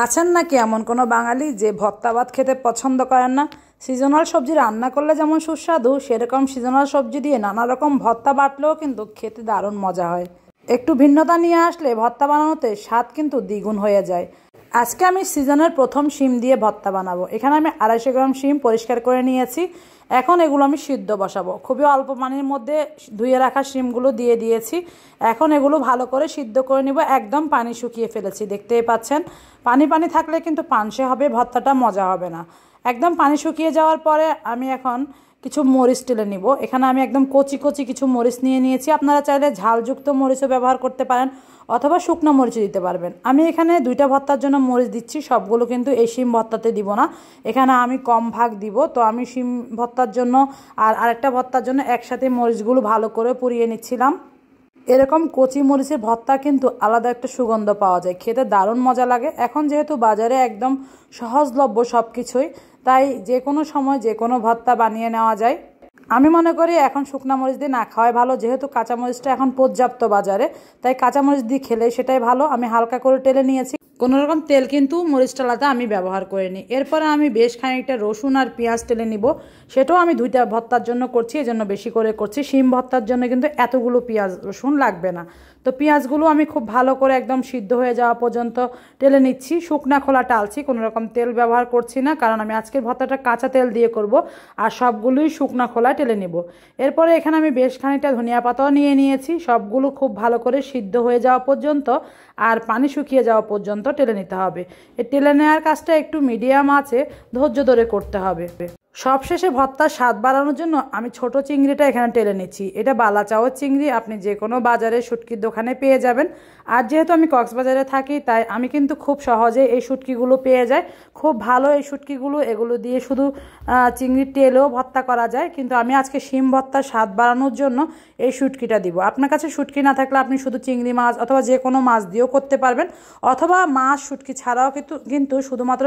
আছেন নাকি এমন কোনো বাঙালি যে ভর্তা ভাত খেতে পছন্দ করেন না? সিজনাল সবজি রান্না করলে যেমন সুস্বাদু, সেরকম সিজনাল সবজি দিয়ে নানা রকম ভর্তা বাটলেও কিন্তু খেতে দারুণ মজা হয়। একটু ভিন্নতা নিয়ে আসলে ভর্তা বানানোতে স্বাদ কিন্তু দ্বিগুণ হয়ে যায়। আজকে আমি সিজনের প্রথম শিম দিয়ে ভর্তা বানাবো। এখানে আমি 250 গ্রাম শিম পরিষ্কার করে নিয়েছি। এখন এগুলো আমি সিদ্ধ বসাবো। খুবই অল্প পানির মধ্যে ধুয়ে রাখা শিমগুলো দিয়ে দিয়েছি। এখন এগুলো ভালো করে সিদ্ধ করে নিব। একদম পানি শুকিয়ে ফেলেছি, দেখতেই পাচ্ছেন। পানি পানি থাকলে কিন্তু পানসে হবে, ভর্তাটা মজা হবে না। একদম পানি শুকিয়ে যাওয়ার পরে আমি এখন কিছু মরিচ টেলে নিব। এখানে আমি একদম কচি কচি কিছু মরিচ নিয়ে নিয়েছি। আপনারা চাইলে ঝালযুক্ত মরিচও ব্যবহার করতে পারেন, অথবা শুকনো মরিচও দিতে পারবেন। আমি এখানে 2টা ভর্তার জন্য মরিচ দিচ্ছি, সবগুলো কিন্তু এই শিম ভর্তাতে দিব না। এখানে আমি কম ভাগ দিব। তো আমি শিম ভর্তার জন্য আর আরেকটা ভর্তার জন্য একসাথে মরিচগুলো ভালো করে পুড়িয়ে নিচ্ছিলাম। এরকম কচি মরিচের ভর্তা কিন্তু আলাদা একটা সুগন্ধ পাওয়া যায়, খেতে দারুণ মজা লাগে। এখন যেহেতু বাজারে একদম সহজলভ্য সব কিছুই, তাই যে কোনো সময় যে কোনো ভর্তা বানিয়ে নেওয়া যায়। আমি মনে করি এখন শুকনা মরিচ দিয়ে না খাওয়াই ভালো, যেহেতু কাঁচামরিচটা এখন পর্যাপ্ত বাজারে, তাই কাঁচামরিচ দিয়ে খেলে সেটাই ভালো। আমি হালকা করে টেলে নিয়েছি। কোনো রকম তেল কিন্তু মরিচ টালাতে আমি ব্যবহার করিনি। এরপরে আমি বেশ খানিকটা রসুন আর পেঁয়াজ টেলে নিব। সেটাও আমি 2টা ভর্তার জন্য করছি, এজন্য বেশি করে করছি। শিম ভর্তার জন্য কিন্তু এতগুলো পেঁয়াজ রসুন লাগবে না। তো পেঁয়াজগুলো আমি খুব ভালো করে একদম সিদ্ধ হয়ে যাওয়া পর্যন্ত টেলে নিচ্ছি। শুকনা খোলা টালছি, কোনো রকম তেল ব্যবহার করছি না, কারণ আমি আজকের ভর্তাটা কাঁচা তেল দিয়ে করব। আর সবগুলোই শুকনা খোলা টেলে নিব। এরপরে এখানে আমি বেশ খানিকটা ধনিয়া পাতাও নিয়ে নিয়েছি। সবগুলো খুব ভালো করে সিদ্ধ হয়ে যাওয়া পর্যন্ত আর পানি শুকিয়ে যাওয়া পর্যন্ত টেলে নিতে হবে। এই টেলে নেওয়ার কাজটা একটু মিডিয়াম আঁচে ধৈর্য ধরে করতে হবে। সবশেষে ভর্তার স্বাদ বাড়ানোর জন্য আমি ছোট চিংড়িটা এখানে টেলে নিচ্ছি। এটা বালাচাওয়ের চিংড়ি, আপনি যে কোনো বাজারে শুটকির দোকানে পেয়ে যাবেন। আর যেহেতু আমি কক্সবাজারে থাকি, তাই আমি কিন্তু খুব সহজে এই শুটকিগুলো পেয়ে যাই। খুব ভালো এই শুটকিগুলো, এগুলো দিয়ে শুধু চিংড়ির তেলেও ভর্তা করা যায়। কিন্তু আমি আজকে শিম ভর্তার স্বাদ বাড়ানোর জন্য এই শুটকিটা দিব। আপনার কাছে শুটকি না থাকলে আপনি শুধু চিংড়ি মাছ অথবা যে কোনো মাছ দিয়েও করতে পারবেন, অথবা মাছ শুটকি ছাড়াও কিন্তু শুধুমাত্র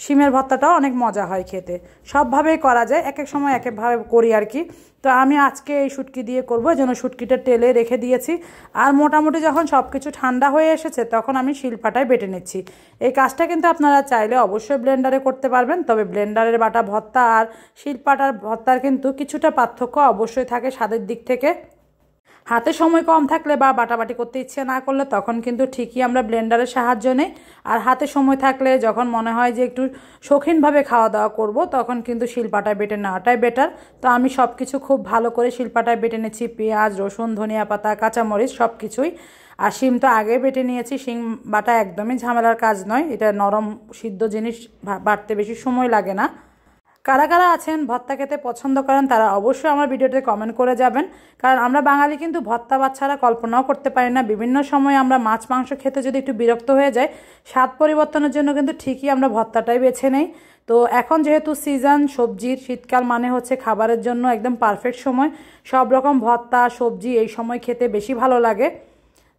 শিমের ভর্তাটাও অনেক মজা হয় খেতে। সবভাবে করা যায়, এক এক সময় এক একভাবে করি আর কি। তো আমি আজকে এই শুটকি দিয়ে করবো, এই জন্য শুটকিটা তেলে রেখে দিয়েছি। আর মোটামুটি যখন সব কিছু ঠান্ডা হয়ে এসেছে, তখন আমি শিলপাটায় বেটে নিচ্ছি। এই কাজটা কিন্তু আপনারা চাইলে অবশ্যই ব্লেন্ডারে করতে পারবেন, তবে ব্লেন্ডারের বাটা ভর্তা আর শিলপাটার ভর্তার কিন্তু কিছুটা পার্থক্য অবশ্যই থাকে স্বাদের দিক থেকে। হাতে সময় কম থাকলে বা বাটাবাটি করতে ইচ্ছে না করলে তখন কিন্তু ঠিকই আমরা ব্লেন্ডারের সাহায্য নেই। আর হাতে সময় থাকলে যখন মনে হয় যে একটু শৌখিনভাবে খাওয়া দাওয়া করব, তখন কিন্তু শিলপাটায় বেটে নেওয়াটাই বেটার। তো আমি সব কিছু খুব ভালো করে শিলপাটায় বেটে নিচ্ছি, পেঁয়াজ রসুন ধনিয়া পাতা কাঁচামরিচ সব কিছুই। আর শিম তো আগে বেটে নিয়েছি। শিম বাটা একদমই ঝামেলার কাজ নয়, এটা নরম সিদ্ধ জিনিস, বাটতে বেশি সময় লাগে না। কারা কারা আছেন ভর্তা খেতে পছন্দ করেন, তারা অবশ্যই আমার ভিডিওতে কমেন্ট করে যাবেন। কারণ আমরা বাঙালি কিন্তু ভর্তা ভাত ছাড়া কল্পনাও করতে পারি না। বিভিন্ন সময় আমরা মাছ মাংস খেতে যদি একটু বিরক্ত হয়ে যায়, স্বাদ পরিবর্তনের জন্য কিন্তু ঠিকই আমরা ভর্তাটাই বেছে নেই। তো এখন যেহেতু সিজন সবজির, শীতকাল মানে হচ্ছে খাবারের জন্য একদম পারফেক্ট সময়। সব রকম ভর্তা সবজি এই সময় খেতে বেশি ভালো লাগে।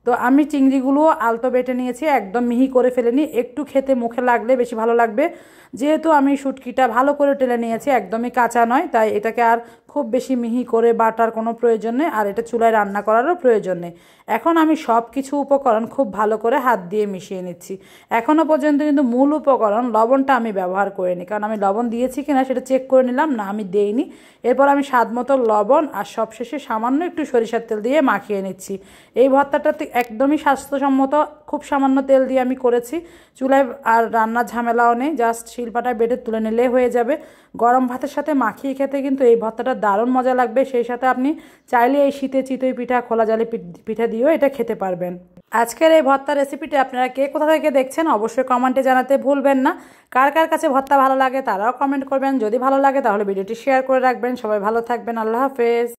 তো আমি চিংড়িগুলোও আলতো বেটে নিয়েছি, একদম মিহি করে ফেলেনি। একটু খেতে মুখে লাগলে বেশি ভালো লাগবে। যেহেতু আমি শুটকিটা ভালো করে টেলে নিয়েছি, একদমই কাঁচা নয়, তাই এটাকে আর খুব বেশি মিহি করে বাটার কোনো প্রয়োজন নেই, আর এটা চুলায় রান্না করারও প্রয়োজন নেই। এখন আমি সব কিছু উপকরণ খুব ভালো করে হাত দিয়ে মিশিয়ে নিচ্ছি। এখনও পর্যন্ত কিন্তু মূল উপকরণ লবণটা আমি ব্যবহার করিনি, কারণ আমি লবণ দিয়েছি কিনা সেটা চেক করে নিলাম, না আমি দেইনি। এরপর আমি স্বাদ মতো লবণ আর সবশেষে সামান্য একটু সরিষার তেল দিয়ে মাখিয়ে নিচ্ছি। এই ভর্তাটাতে একদমই স্বাস্থ্যসম্মত, খুব সামান্য তেল দিয়ে আমি করেছি। চুলায় আর রান্নার ঝামেলাও নেই, জাস্ট শিলপাটায় বেটে তুলে নিলে হয়ে যাবে। গরম ভাতের সাথে মাখিয়ে খেতে কিন্তু এই ভর্তাটা দারুণ মজা লাগবে। সেই সাথে আপনি চাইলে এই শীতে চিতই পিঠা, খোলা জালি পিঠা দিয়েও এটা খেতে পারবেন। আজকের এই ভর্তা রেসিপিটা আপনারা কে কোথা থেকে দেখছেন অবশ্যই কমেন্টে জানাতে ভুলবেন না। কার কার কাছে ভর্তা ভালো লাগে তারাও কমেন্ট করবেন। যদি ভালো লাগে তাহলে ভিডিওটি শেয়ার করে রাখবেন। সবাই ভালো থাকবেন, আল্লাহ হাফেজ।